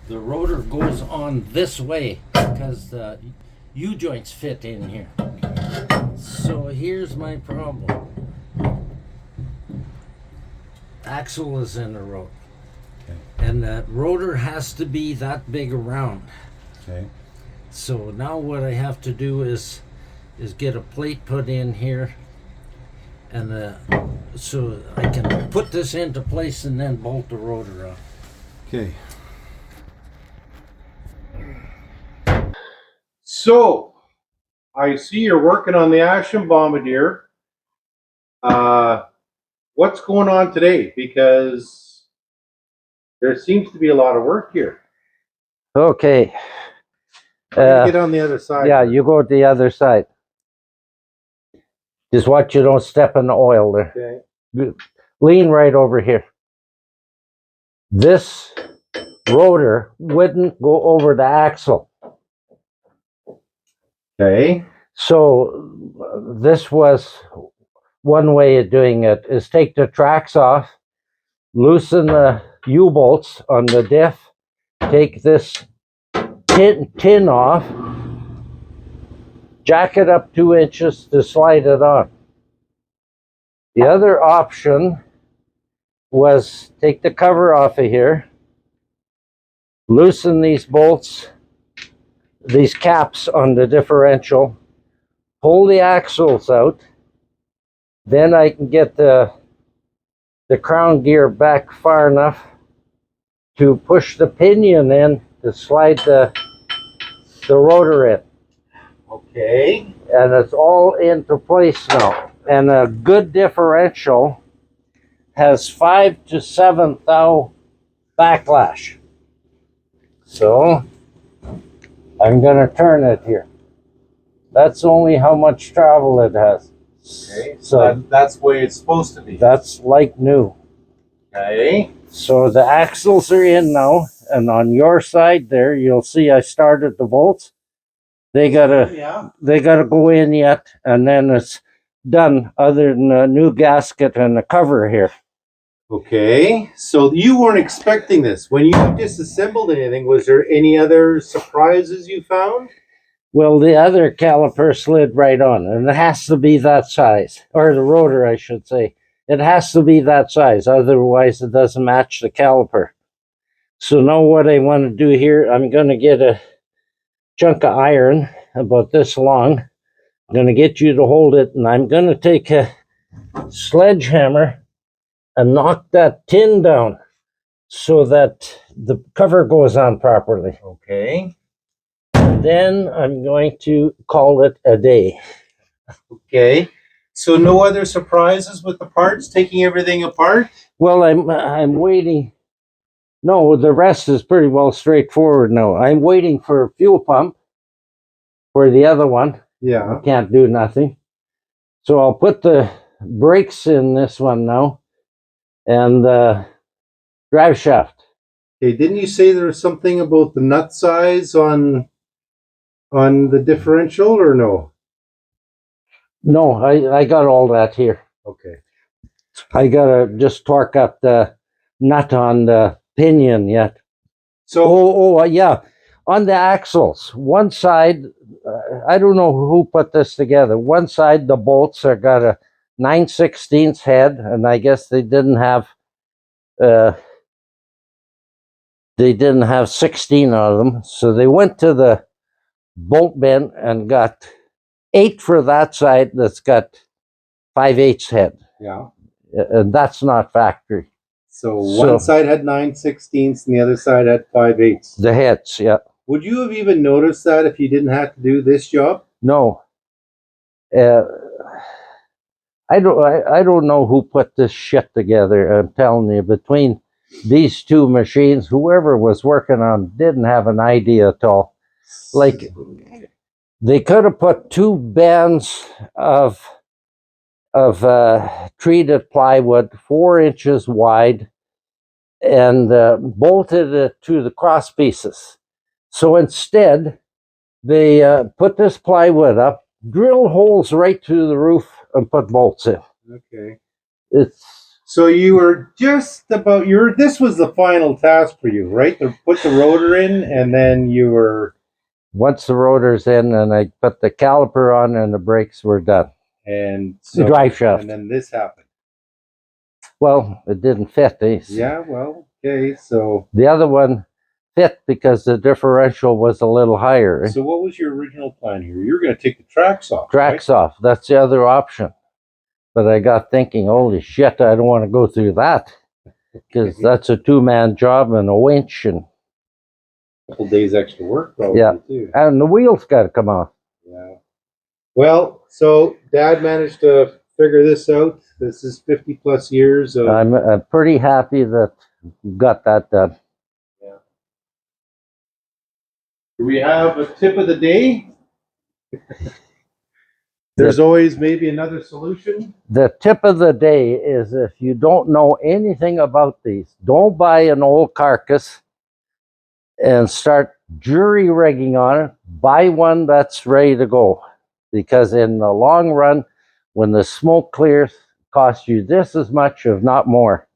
the rotor goes on this way because the U-joints fit in here. So here's my problem. Axle is in the road. Okay. And the rotor has to be that big around. Okay. So now what I have to do is get a plate put in here, and so I can put this into place and then bolt the rotor up. Okay. So, I see you're working on the Armand Bombardier. What's going on today? Because there seems to be a lot of work here. Okay. Get on the other side. Yeah, you go to the other side. Just watch you don't step in the oil there. Okay. Lean right over here. This rotor wouldn't go over the axle. Okay. So this was one way of doing it, is take the tracks off, loosen the U-bolts on the diff, take this tin off, jack it up 2 inches to slide it on. The other option was take the cover off of here, loosen these bolts, these caps on the differential, pull the axles out, then I can get the crown gear back far enough to push the pinion in to slide the rotor in. Okay. And it's all into place now. And a good differential has 5 to 7 thou backlash. So I'm going to turn it here. That's only how much travel it has. Okay. So that's the way it's supposed to be. that's like new. Okay. So the axles are in now, and on your side there, you'll see I started the bolts. They gotta go in yet, and then it's done. Other than a new gasket and a cover here. Okay. So you weren't expecting this. When you disassembled anything, was there any other surprises you found? Well, the other caliper slid right on, and it has to be that size, or the rotor, I should say. It has to be that size, otherwise it doesn't match the caliper. So now what I want to do here, I'm going to get a chunk of iron about this long. I'm going to get you to hold it, and I'm going to take a sledgehammer and knock that tin down so that the cover goes on properly. Okay. Then I'm going to call it a day. Okay. So no other surprises with the parts, taking everything apart? Well, I'm waiting. No, the rest is pretty well straightforward now. I'm waiting for a fuel pump for the other one. Yeah. I can't do nothing. So I'll put the brakes in this one now and the drive shaft. Okay, didn't you say there was something about the nut size on the differential, or no? No, I got all that here. Okay. I gotta just torque up the nut on the pinion yet. So Yeah, on the axles, one side, I don't know who put this together. One side, the bolts are got a 9/16 head, and I guess they didn't have 16 of them, so they went to the bolt bin and got 8 for that side. That's got 5/8 head. yeah. And that's not factory. So one side had 9/16 and the other side had 5/8. The heads, yeah. Would you have even noticed that if you didn't have to do this job? No. I don't know who put this shit together. I'm telling you, between these two machines, whoever was working on didn't have an idea at all. Like, they could have put 2 bands of treated plywood 4 inches wide and bolted it to the cross pieces. So instead, they put this plywood up, drill holes right through the roof, and put bolts in. Okay. It's So you were just about this was the final task for you, right? To put the rotor in, and then you were, Once the rotor's in and I put the caliper on and the brakes were done. and The drive shaft. and then this happened. Well, it didn't fit. Yeah, well, okay, so The other one fit because the differential was a little higher. so what was your original plan here? You're going to take the tracks off, Tracks off. That's the other option. But I got thinking, holy shit, I don't want to go through that because that's a two-man job and a winch and a couple days extra work, probably, yeah, too. and the wheels got to come off. Yeah. Well, so Dad managed to figure this out. This is 50 plus years of. I'm pretty happy that we got that done. Yeah. Do we have a tip of the day? There's always maybe another solution. The tip of the day is if you don't know anything about these, don't buy an old carcass and start jury rigging on it. Buy one that's ready to go. Because in the long run, when the smoke clears, it costs you this as much, if not more.